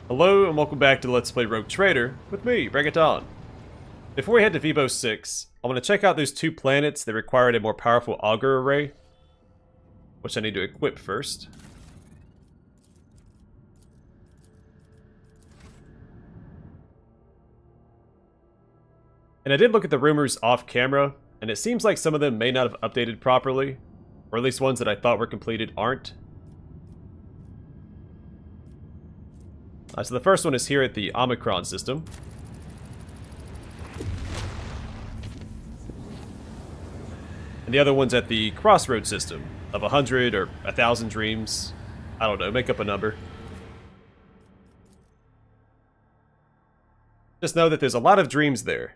Hello and welcome back to Let's Play Rogue Trader with me, Bring It On. Before we head to Vivo 6, I want to check out those two planets that required a more powerful Augur array, which I need to equip first. And I did look at the rumors off camera, and it seems like some of them may not have updated properly, or at least ones that I thought were completed aren't. So the first one is here at the Omicron system. And the other one's at the Crossroads system of 100 or 1,000 dreams. I don't know, make up a number. Just know that there's a lot of dreams there.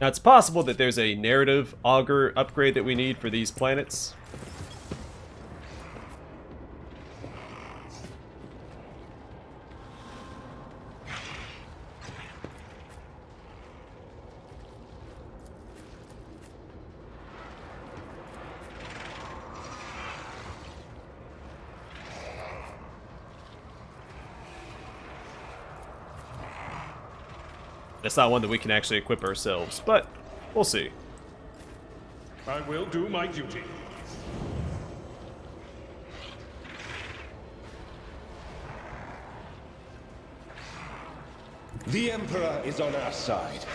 Now, it's possible that there's a narrative Augur upgrade that we need for these planets. That's not one that we can actually equip ourselves, but we'll see. I will do my duty. The Emperor is on our side.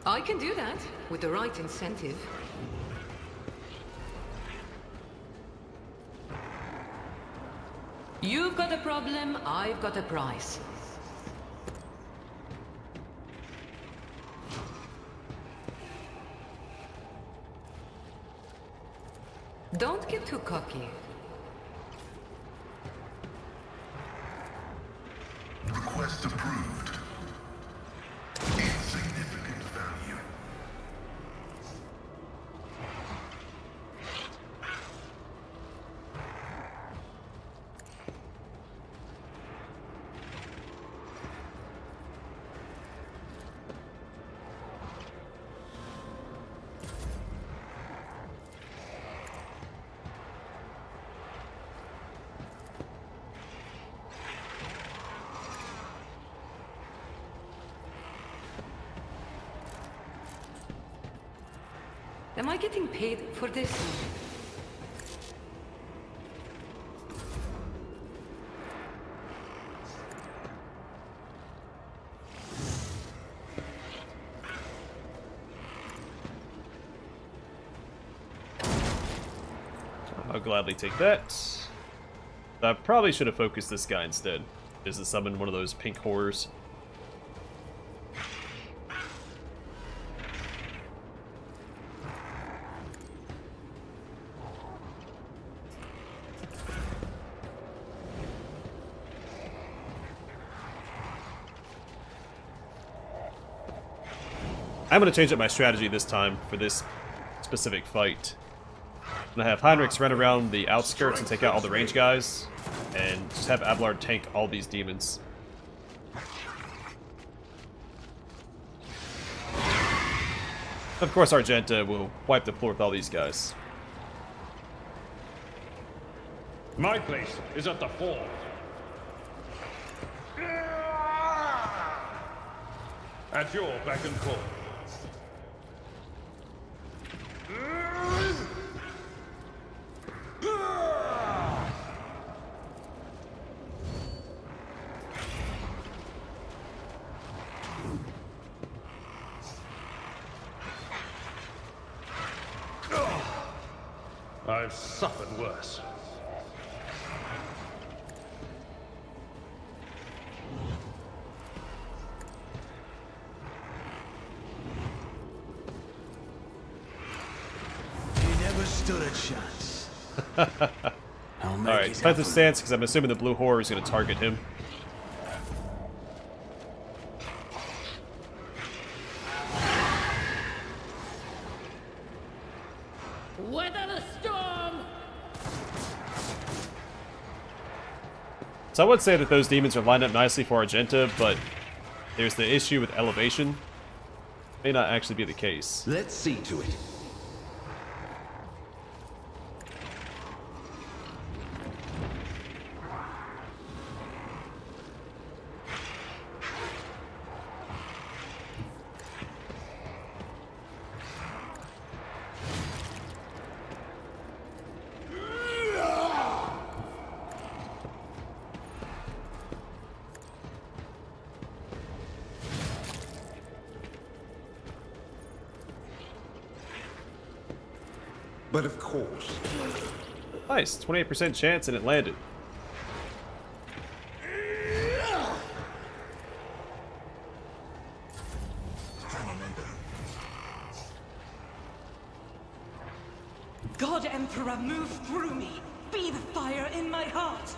I can do that, with the right incentive. You've got a problem, I've got a prize. Don't get too cocky. Request approved. Insignificant value. Am I getting paid for this? I'll gladly take that. I probably should have focused this guy instead, just to summon one of those pink horrors. I'm going to change up my strategy this time for this specific fight. I'm going to have Heinrichs run around the outskirts and take out all the range guys, and just have Abelard tank all these demons. Of course, Argenta will wipe the floor with all these guys. My place is at the fort. At your beck and call. I've suffered worse. Stood a chance. Alright, defensive stance, because I'm assuming the blue horror is going to target him. Weather the storm! So I would say that those demons are lined up nicely for Argenta, but there's the issue with elevation. May not actually be the case. Let's see to it. But of course. Nice, 28% chance and it landed. God Emperor, move through me. Be the fire in my heart.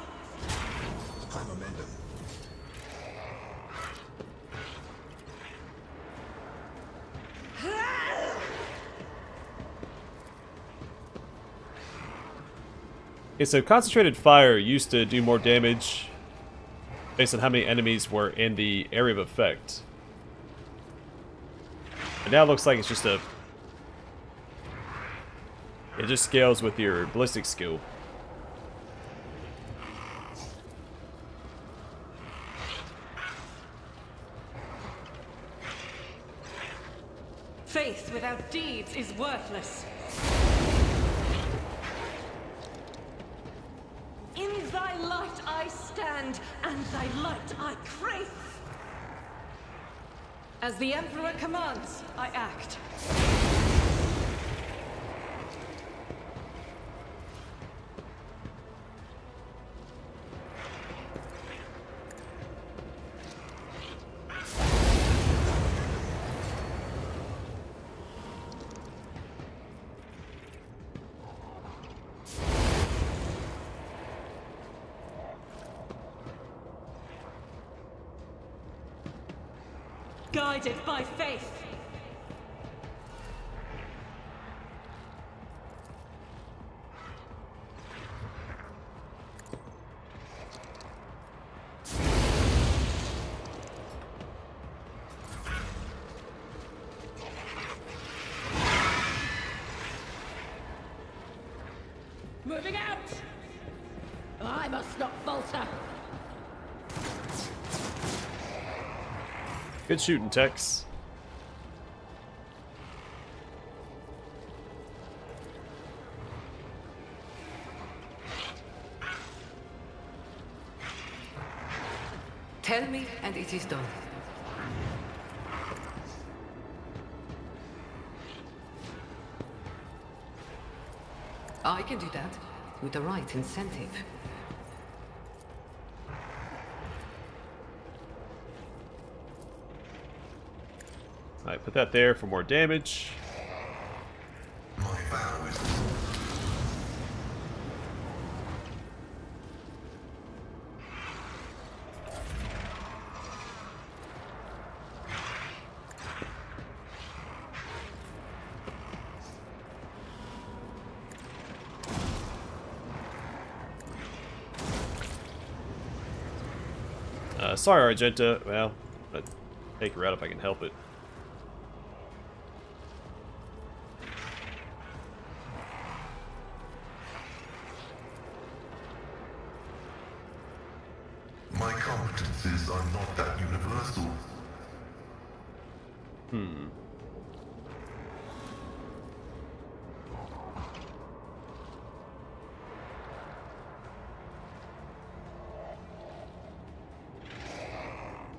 Okay, so concentrated fire used to do more damage based on how many enemies were in the area of effect. And now it looks like it's just a... It just scales with your ballistic skill. Faith without deeds is worthless. In thy light I stand, and thy light I crave. As the Emperor commands, I act. Guided by faith. Moving out! I must not falter. Good shooting, Tex. Tell me, and it is done. I can do that with the right incentive. Alright, put that there for more damage. My vow is sorry, Argenta. Well, I'll take her out if I can help it. my competencies are not that universal.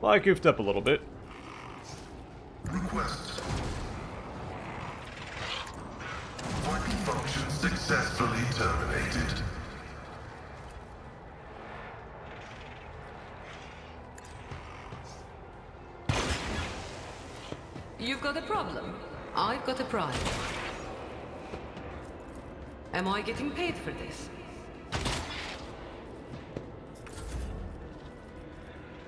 Well, I goofed up a little bit. Request. Vital function successfully terminated. You've got a problem. I've got a prize. Am I getting paid for this?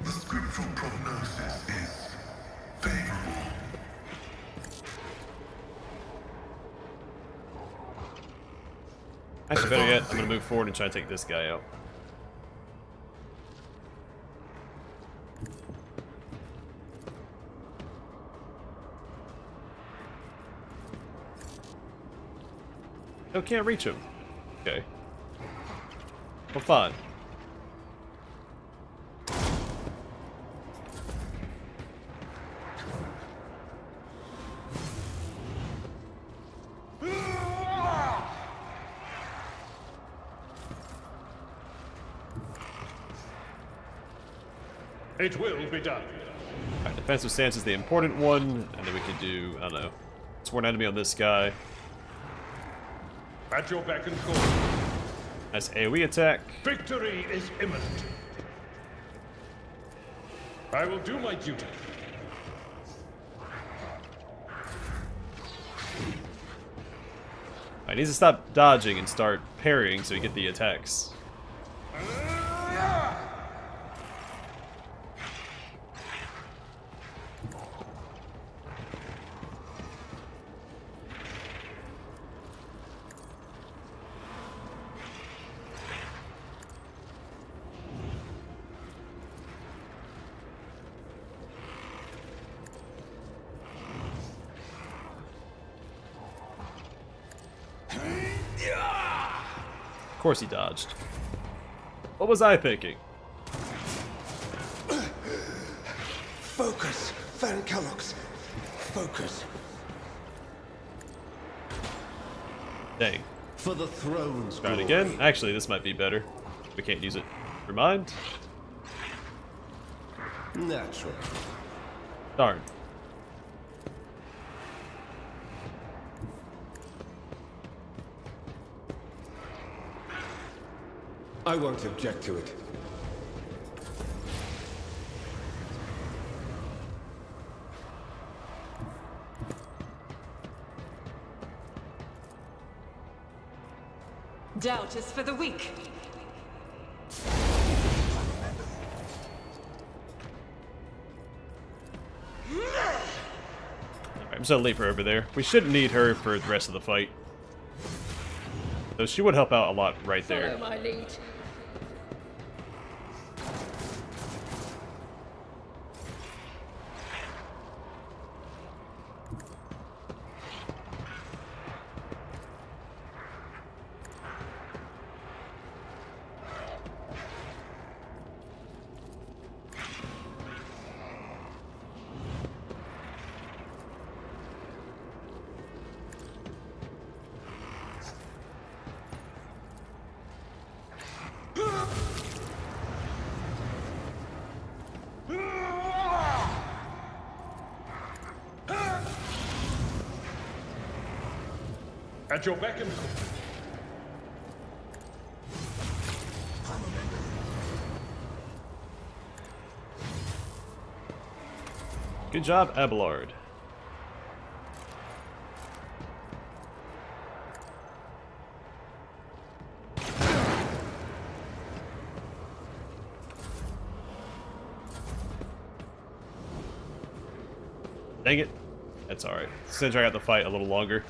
The scriptural prognosis is favorable. Actually, better yet, I'm gonna move forward and try to take this guy out. Oh, can't reach him. Okay. Well, fine. It will be done. Alright, defensive stance is the important one, and then we can do, I don't know, sworn enemy on this guy. At your beck and call. Nice AoE attack. Victory is imminent. I will do my duty. He needs to stop dodging and start parrying so we get the attacks. Of course he dodged. What was I thinking? Focus, Van Kellogg's. Focus. Dang. For the throne's Try it glory. again. Actually, this might be better. We can't use it. Remind? Natural. Darn. I won't object to it. Doubt is for the weak. I'm just gonna leave her over there. We shouldn't need her for the rest of the fight. Though she would help out a lot right there. Follow my lead. At your beck and call. Good job, Abelard. Dang it. That's alright. Since I got the fight a little longer.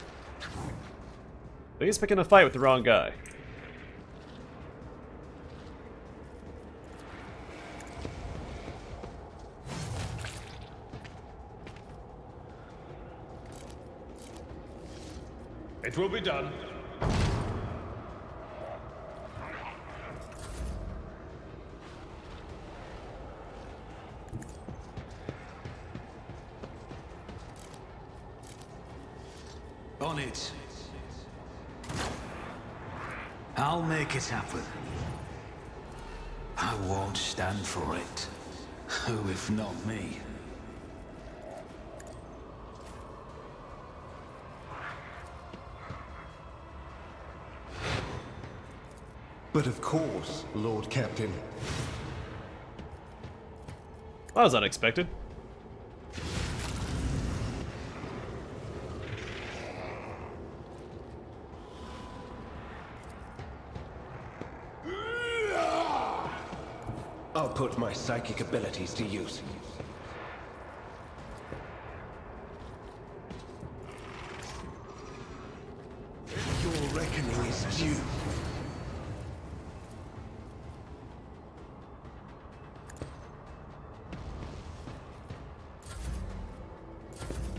But he's picking a fight with the wrong guy. It will be done. On it. I'll make it happen. I won't stand for it. Who if not me? But of course, Lord Captain. That was unexpected. I'll put my psychic abilities to use. Your reckoning is due.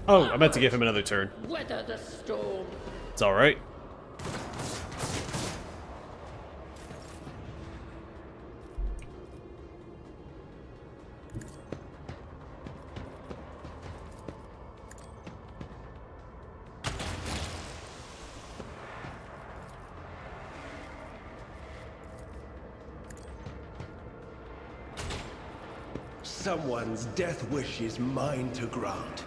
Oh, I meant to give him another turn. Weather the storm. It's alright. Someone's death wish is mine to grant.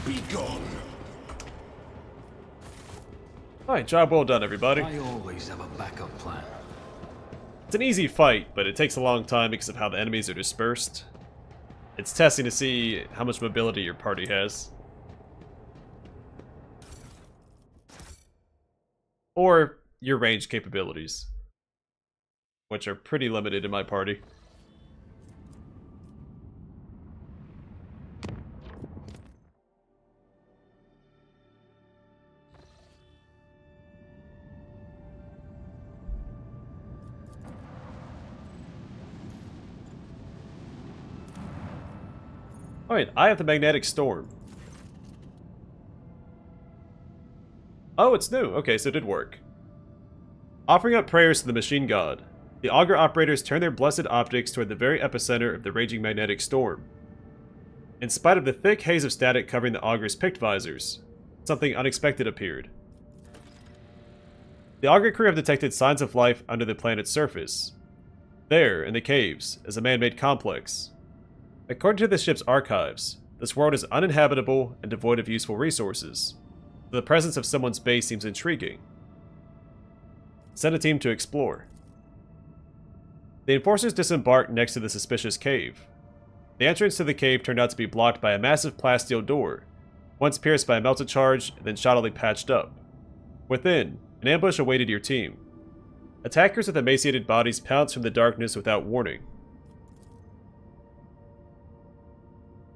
Be gone. Alright, job well done, everybody. I always have a backup plan. It's an easy fight, but it takes a long time because of how the enemies are dispersed. It's testing to see how much mobility your party has. Or your range capabilities, which are pretty limited in my party. Alright, I have the magnetic storm. Oh, it's new. Okay, so it did work. Offering up prayers to the machine god, the Augur operators turn their blessed optics toward the very epicenter of the raging magnetic storm. In spite of the thick haze of static covering the Augur's picked visors, something unexpected appeared. The Augur crew have detected signs of life under the planet's surface. There, in the caves, is a man-made complex. According to the ship's archives, this world is uninhabitable and devoid of useful resources. The presence of someone's base seems intriguing. Send a team to explore. The enforcers disembarked next to the suspicious cave. The entrance to the cave turned out to be blocked by a massive plasteel door, once pierced by a melted charge and then shoddily patched up. Within, an ambush awaited your team. Attackers with emaciated bodies pounced from the darkness without warning.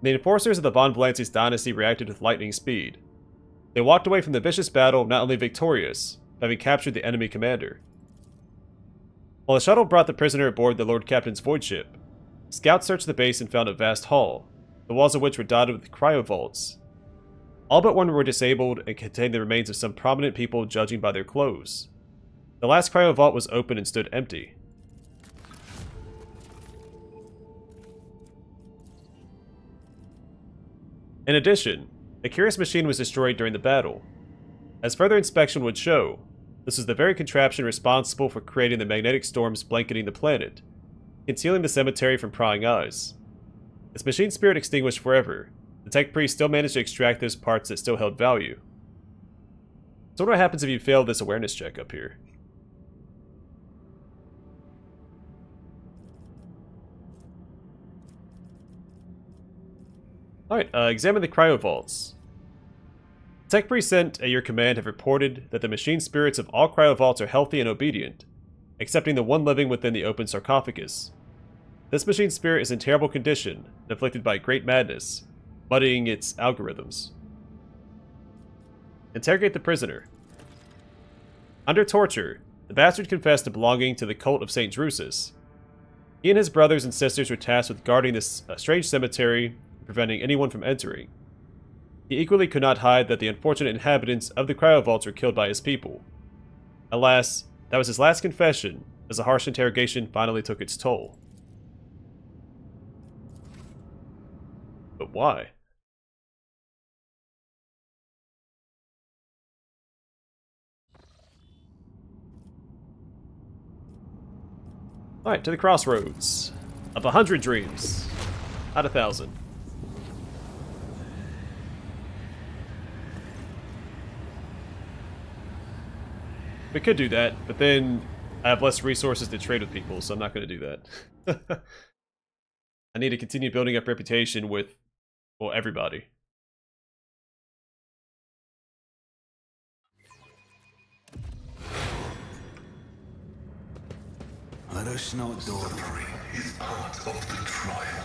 The enforcers of the Von Valanci's dynasty reacted with lightning speed. They walked away from the vicious battle not only victorious, but having captured the enemy commander. While the shuttle brought the prisoner aboard the Lord Captain's void ship, scouts searched the base and found a vast hall, the walls of which were dotted with cryovaults. All but one were disabled and contained the remains of some prominent people judging by their clothes. The last cryovault was open and stood empty. In addition, a curious machine was destroyed during the battle. As further inspection would show, this was the very contraption responsible for creating the magnetic storms blanketing the planet, concealing the cemetery from prying eyes. Its machine spirit extinguished forever, the tech priest still managed to extract those parts that still held value. So what happens if you fail this awareness check up here? Alright, examine the cryovaults. Tech priests sent at your command have reported that the machine spirits of all cryovaults are healthy and obedient, excepting the one living within the open sarcophagus. This machine spirit is in terrible condition, and afflicted by great madness, muddying its algorithms. Interrogate the prisoner. Under torture, the bastard confessed to belonging to the cult of St. Drusus. He and his brothers and sisters were tasked with guarding this strange cemetery, preventing anyone from entering. He equally could not hide that the unfortunate inhabitants of the cryovaults were killed by his people. Alas, that was his last confession, as the harsh interrogation finally took its toll. But why? Alright, to the crossroads. Of 100 dreams. Out of 1,000. We could do that, but then I have less resources to trade with people, so I'm not going to do that. I need to continue building up reputation with, well, everybody. Let us not do Suffering is part of the trial.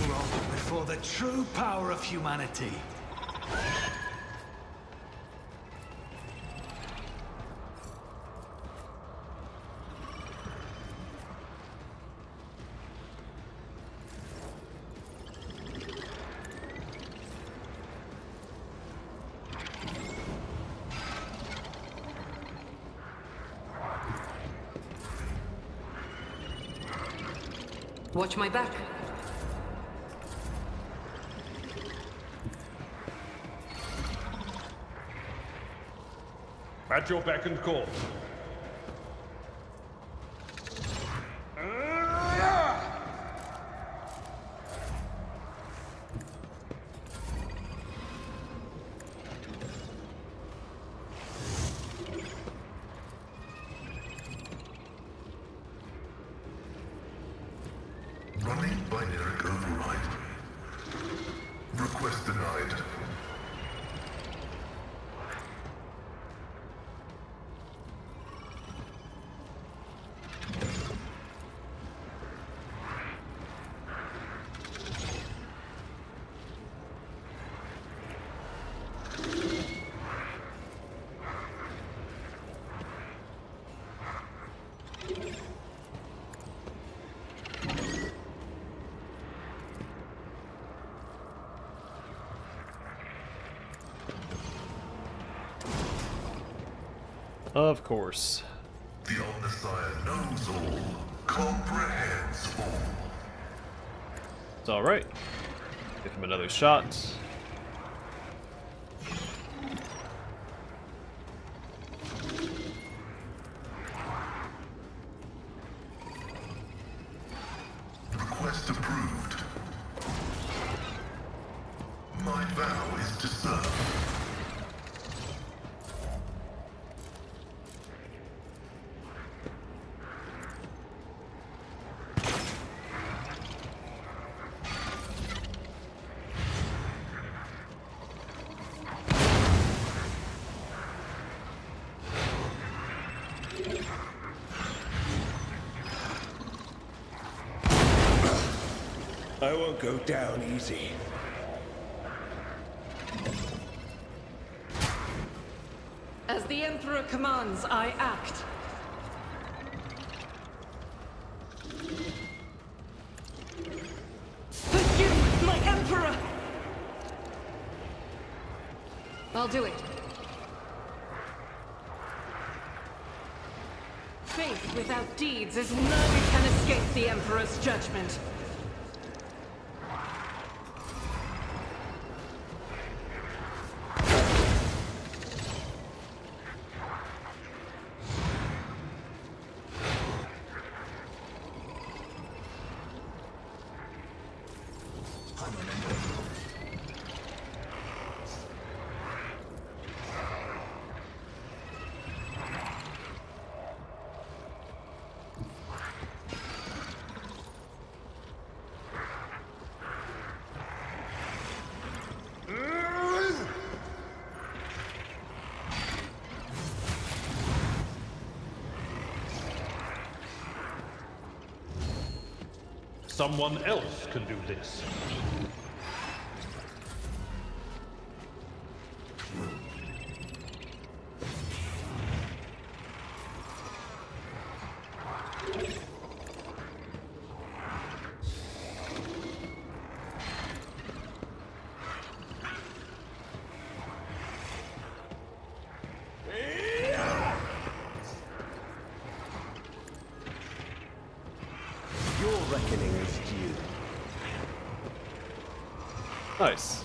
grovel before the true power of humanity. Watch my back. At your beck and call. Running binary override. Request denied. Of course. The Omnissiah knows all, comprehends all. It's alright. Give him another shot. Request approved. My vow is to serve. I won't go down easy. As the Emperor commands, I act. For you, my Emperor! I'll do it. Faith without deeds is none can escape the Emperor's judgment. Someone else can do this. Your reckoning is due. Nice.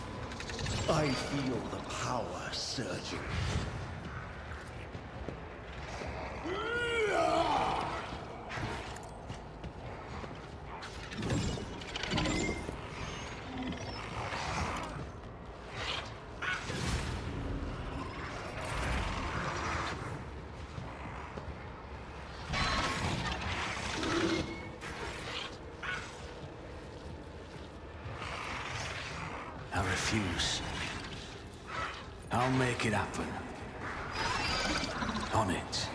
I feel the power surging. I refuse. I'll make it happen. On it.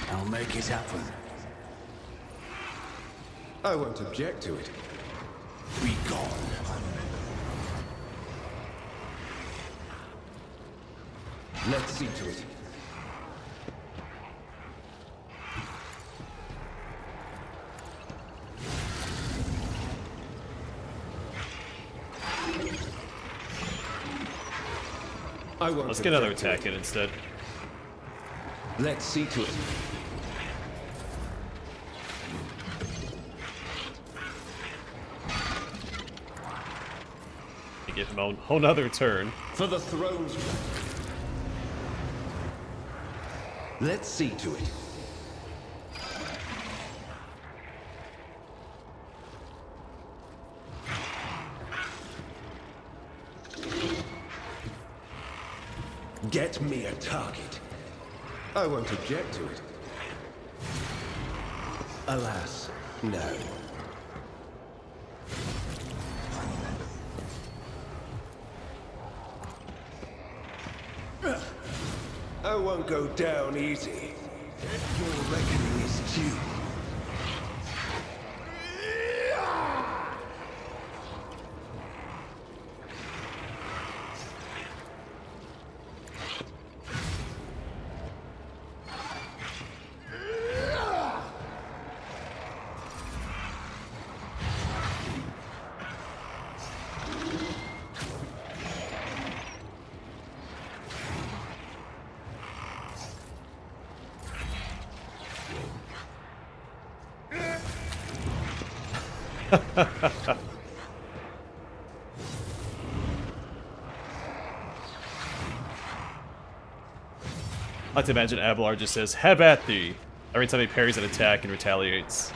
I'll make it happen. I won't object to it. Be gone. Let's see to it. I won't. Let's get another object to attack in instead. Let's see to it. Give him a whole nother turn. For the throne's... Let's see to it. Get me a target. I won't object to it. Alas, no. I won't go down easy. Your reckoning is due. I like to imagine Abelard just says, "Have at thee," every time he parries an attack and retaliates.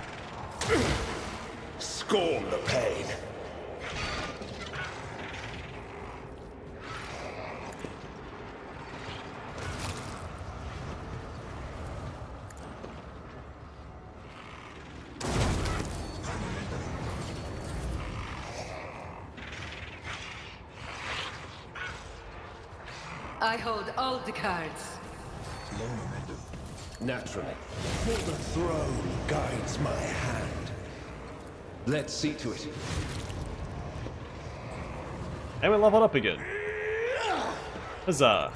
Scorn the pain. I hold all the cards. Naturally. For the throne guides my hand. Let's see to it. And we leveled up again. Huzzah.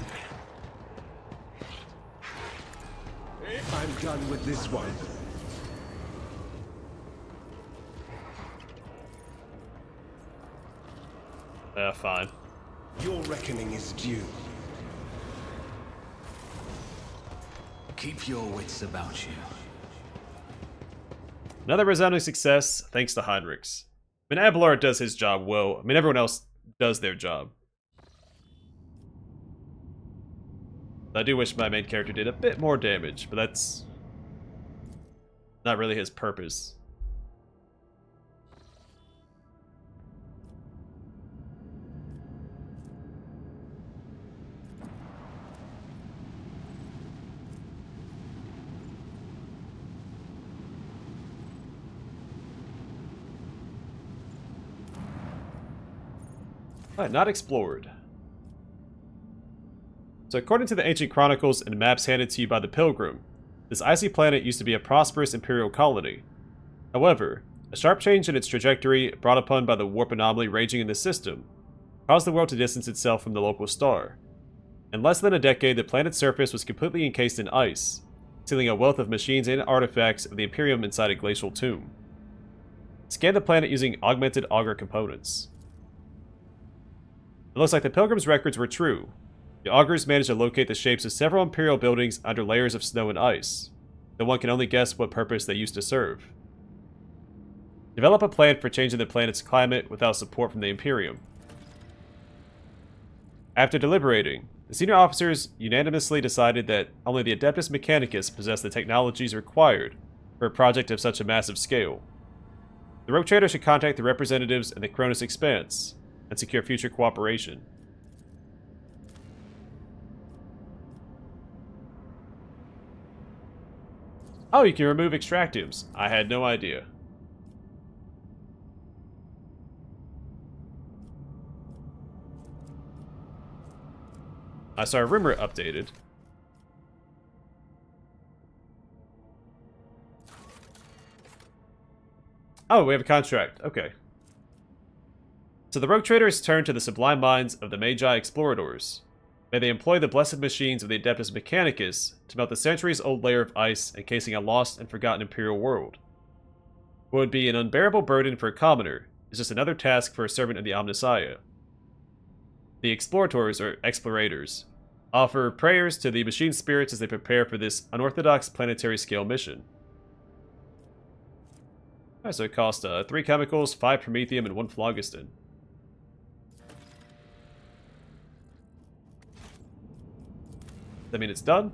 I'm done with this one. Fine. Your reckoning is due. Keep your wits about you. Another resounding success, thanks to Heinrichs. I mean, Abelard does his job well. I mean, everyone else does their job. I do wish my main character did a bit more damage, but that's not really his purpose. Alright, not explored. So according to the ancient chronicles and maps handed to you by the Pilgrim, this icy planet used to be a prosperous imperial colony. However, a sharp change in its trajectory brought upon by the warp anomaly raging in the system caused the world to distance itself from the local star. In less than a decade, the planet's surface was completely encased in ice, sealing a wealth of machines and artifacts of the Imperium inside a glacial tomb. Scan the planet using augmented Augur components. It looks like the Pilgrim's records were true. The Augurs managed to locate the shapes of several Imperial buildings under layers of snow and ice, though one can only guess what purpose they used to serve. Develop a plan for changing the planet's climate without support from the Imperium. After deliberating, the senior officers unanimously decided that only the Adeptus Mechanicus possessed the technologies required for a project of such a massive scale. The Rogue Trader should contact the representatives in the Cronus Expanse and secure future cooperation. Oh, you can remove extractives. I had no idea. I saw a rumor updated. Oh, we have a contract. Okay. So the Rogue Traders turn to the sublime minds of the Magi Exploradors. May they employ the blessed machines of the Adeptus Mechanicus to melt the centuries-old layer of ice encasing a lost and forgotten Imperial world. What would be an unbearable burden for a commoner is just another task for a servant of the Omnissiah. The explorators, or explorators, offer prayers to the machine spirits as they prepare for this unorthodox planetary scale mission. Alright, so it cost 3 chemicals, 5 promethium, and 1 phlogiston. Does that mean it's done?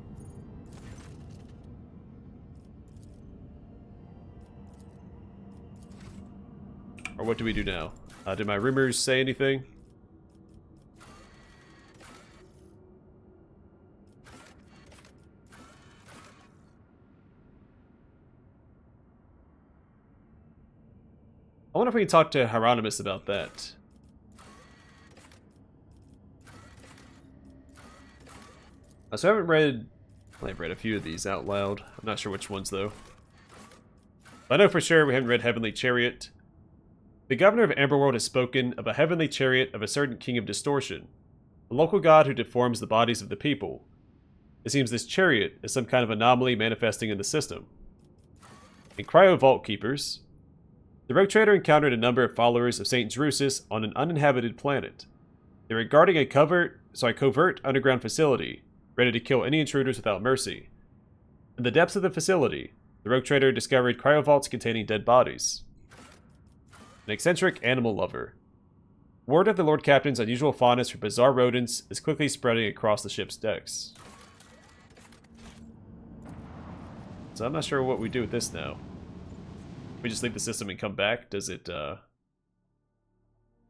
Or what do we do now? Did my rumors say anything? I wonder if we can talk to Hieronymus about that. So I haven't read... I've read a few of these out loud. I'm not sure which ones, though. But I know for sure we haven't read Heavenly Chariot. The governor of Amberworld has spoken of a heavenly chariot of a certain king of distortion, a local god who deforms the bodies of the people. It seems this chariot is some kind of anomaly manifesting in the system. In Cryo Vault Keepers, the rogue trader encountered a number of followers of Saint Drusus on an uninhabited planet. They were guarding a covert underground facility, ready to kill any intruders without mercy. In the depths of the facility, the rogue trader discovered cryovaults containing dead bodies. An eccentric animal lover. Word of the Lord Captain's unusual fondness for bizarre rodents is quickly spreading across the ship's decks. So I'm not sure what we do with this now. We just leave the system and come back? Does it,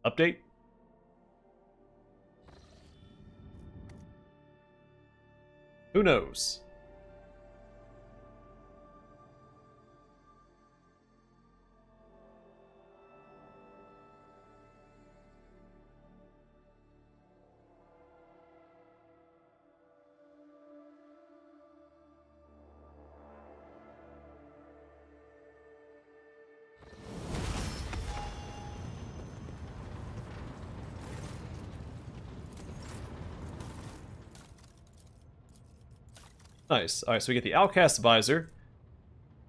update? Who knows? Nice. Alright, so we get the Outcast Visor.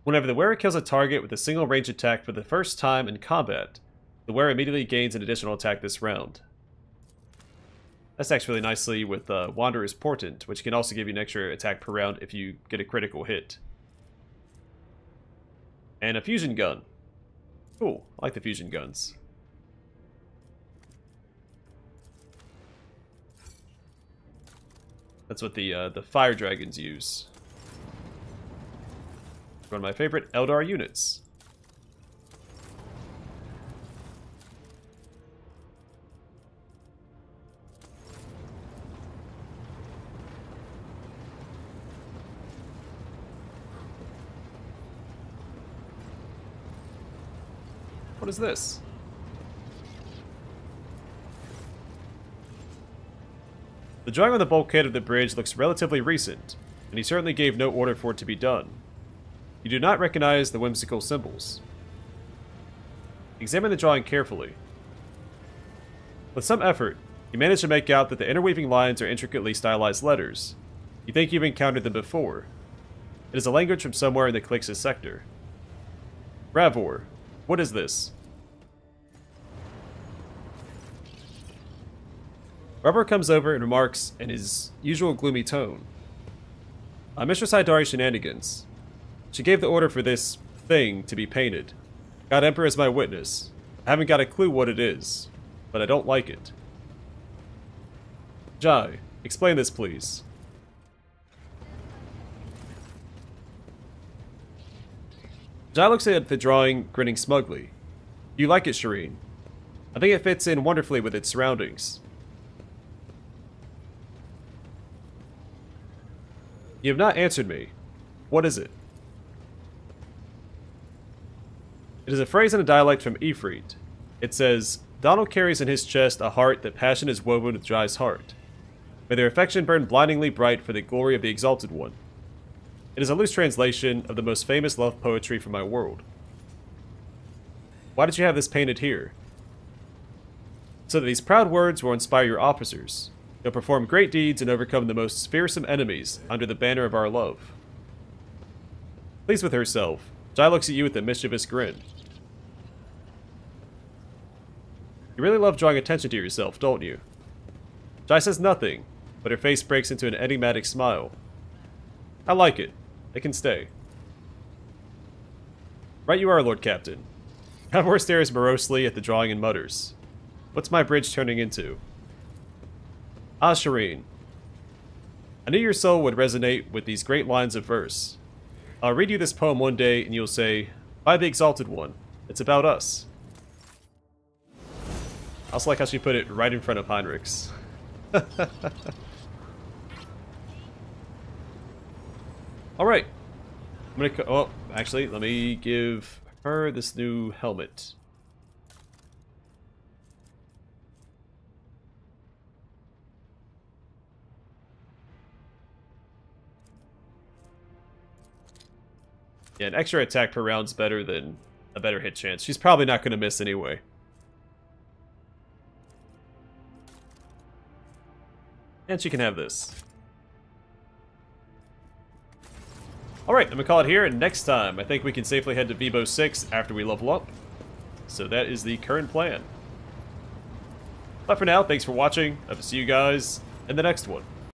Whenever the wearer kills a target with a single range attack for the first time in combat, the wearer immediately gains an additional attack this round. That stacks really nicely with Wanderer's Portent, which can also give you an extra attack per round if you get a critical hit. And a fusion gun. Cool, I like the fusion guns. That's what the fire dragons use. One of my favorite Eldar units. What is this? The drawing on the bulkhead of the bridge looks relatively recent, and he certainly gave no order for it to be done. You do not recognize the whimsical symbols. Examine the drawing carefully. With some effort, you manage to make out that the interweaving lines are intricately stylized letters. You think you've encountered them before. It is a language from somewhere in the Clixus sector. Ravor, what is this? Rubber comes over and remarks in his usual gloomy tone. Mistress Hydari shenanigans. She gave the order for this thing to be painted. God Emperor is my witness. I haven't got a clue what it is, but I don't like it. Jai, explain this please. Jai looks at the drawing, grinning smugly. You like it, Shireen? I think it fits in wonderfully with its surroundings. You have not answered me. What is it? It is a phrase in a dialect from Ifrit. It says, Donald carries in his chest a heart that passion is woven with Jai's heart. May their affection burn blindingly bright for the glory of the Exalted One. It is a loose translation of the most famous love poetry from my world. Why did you have this painted here? So that these proud words will inspire your officers. They'll perform great deeds and overcome the most fearsome enemies under the banner of our love. Pleased with herself, Jai looks at you with a mischievous grin. You really love drawing attention to yourself, don't you? Jai says nothing, but her face breaks into an enigmatic smile. I like it. It can stay. Right you are, Lord Captain. Halvor stares morosely at the drawing and mutters. What's my bridge turning into? Ah, Shireen. I knew your soul would resonate with these great lines of verse. I'll read you this poem one day and you'll say, by the Exalted One, it's about us. I also like how she put it right in front of Heinrich's. Alright. I'm gonna oh, actually, let me give her this new helmet. Yeah, an extra attack per round's better than a better hit chance. She's probably not gonna miss anyway. And she can have this. Alright, I'm gonna call it here, and next time I think we can safely head to Vibo 6 after we level up. So that is the current plan. But for now, thanks for watching. I will see you guys in the next one.